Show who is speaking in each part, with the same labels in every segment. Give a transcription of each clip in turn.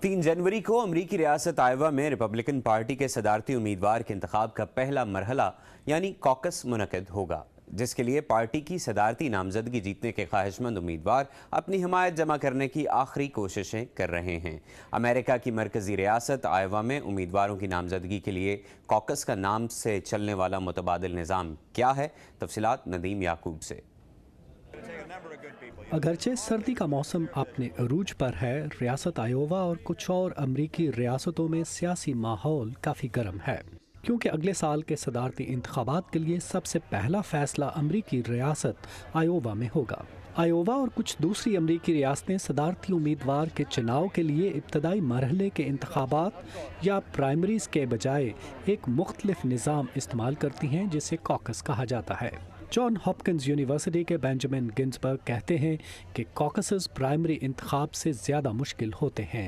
Speaker 1: 3 जनवरी को अमरीकी रियासत आयोवा में रिपब्लिकन पार्टी के सदारती उम्मीदवार के इंतखाब का पहला मरहला यानी कॉकस मुनक़िद होगा, जिसके लिए पार्टी की सदारती नामजदगी जीतने के ख्वाहिशमंद उम्मीदवार अपनी हिमायत जमा करने की आखिरी कोशिशें कर रहे हैं। अमेरिका की मरकजी रियासत आयोवा में उम्मीदवारों की नामजदगी के लिए कॉकस का नाम से चलने वाला मुतबादिल निज़ाम क्या है? तफसीलात नदीम याकूब से।
Speaker 2: अगरचे सर्दी का मौसम अपने अरूज पर है, रियासत आयोवा और कुछ और अमरीकी रियासतों में सियासी माहौल काफ़ी गर्म है, क्योंकि अगले साल के सदारती इंतखाबात के लिए सबसे पहला फैसला अमरीकी रियासत आयोवा में होगा। आयोवा और कुछ दूसरी अमरीकी रियासतें सदारती उम्मीदवार के चुनाव के लिए इब्तदाई मरहले के इंतखाबात या प्राइमरीज के बजाय एक मुख्तलिफ निज़ाम इस्तेमाल करती हैं, जिसे कॉकस कहा जाता है। जॉन हॉपकिंस यूनिवर्सिटी के बेंजामिन गिन्सबर्ग कहते हैं कि कॉकसेस प्राइमरी इंतखाब से ज़्यादा मुश्किल होते हैं।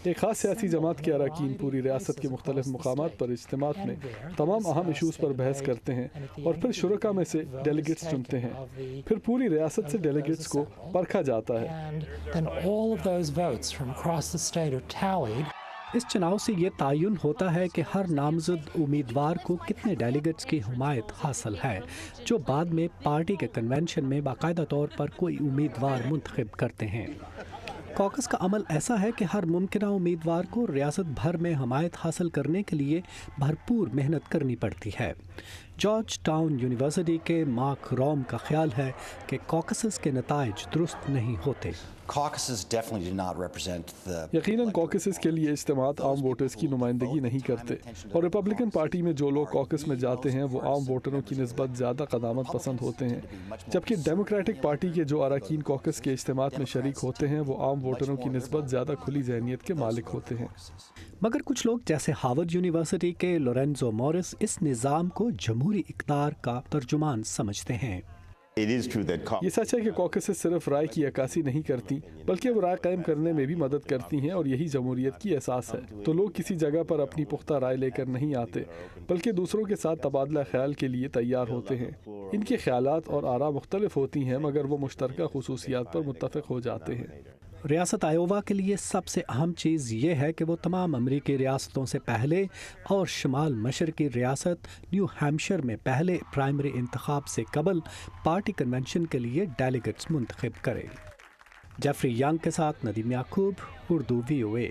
Speaker 3: एक खास सियासी जमात के अरकान पूरी रियासत के मुख्तलिफ मकामात पर इज्तिमात में तमाम अहम इशूज़ पर बहस करते हैं और फिर शुरका में से डेलीगेट्स चुनते हैं। फिर पूरी रियासत से डेलीगेट्स को परखा जाता है।
Speaker 2: इस चुनाव से ये तयन होता है कि हर नामजद उम्मीदवार को कितने डेलीगेट्स की हिमायत हासिल है, जो बाद में पार्टी के कन्वेंशन में बाकायदा तौर पर कोई उम्मीदवार मुंतखब करते हैं। कॉकस का अमल ऐसा है कि हर मुमकिन उम्मीदवार को रियासत भर में हमायत हासिल करने के लिए भरपूर मेहनत करनी पड़ती है। जॉर्ज टाउन यूनिवर्सिटी के मार्क रोम का ख्याल है कि कॉकसेस के नताइज दुरुस्त नहीं होते।
Speaker 3: यकीनन कॉकसेस के लिए इज्तिमात आम वोटर्स की नुमाइंदगी नहीं करते, और रिपब्लिकन पार्टी में जो लोग कॉकस में जाते हैं वो आम वोटरों की निस्बत ज़्यादा क़दामत पसंद होते हैं, जबकि डेमोक्रेटिक पार्टी के जो अरकान कॉकस के इज्तिमात में शरीक होते हैं वो आम वोटरों की निस्बत ज़्यादा खुली जहनीत के मालिक होते हैं।
Speaker 2: मगर कुछ लोग जैसे हार्वर्ड यूनिवर्सिटी के लोरेंजो मॉरिस इस निज़ाम को जमहूरी इक़्तिदार का तर्जुमान समझते हैं।
Speaker 3: ये सच है कि कॉकसेस सिर्फ राय की अक्कासी नहीं करती, बल्कि वो राय कायम करने में भी मदद करती हैं, और यही जमहूरियत की एहसास है। तो लोग किसी जगह पर अपनी पुख्ता राय लेकर नहीं आते, बल्कि दूसरों के साथ तबादला ख्याल के लिए तैयार होते हैं। इनके ख्यालात और आरा मुख्तलिफ होती हैं, मगर वो मुश्तरका खुसूसियात पर मुत्तफ़िक हो जाते हैं।
Speaker 2: रियासत आयोवा के लिए सबसे अहम चीज़ ये है कि वो तमाम अमरीकी रियासतों से पहले और शुमाल मशरकी रियासत न्यू हैम्पशायर में पहले प्राइमरी इंतखाब से कबल पार्टी कन्वेंशन के लिए डेलीगेट्स मुंतखब करे। जेफरी यंग के साथ नदीम याकूब, उर्दू VOA।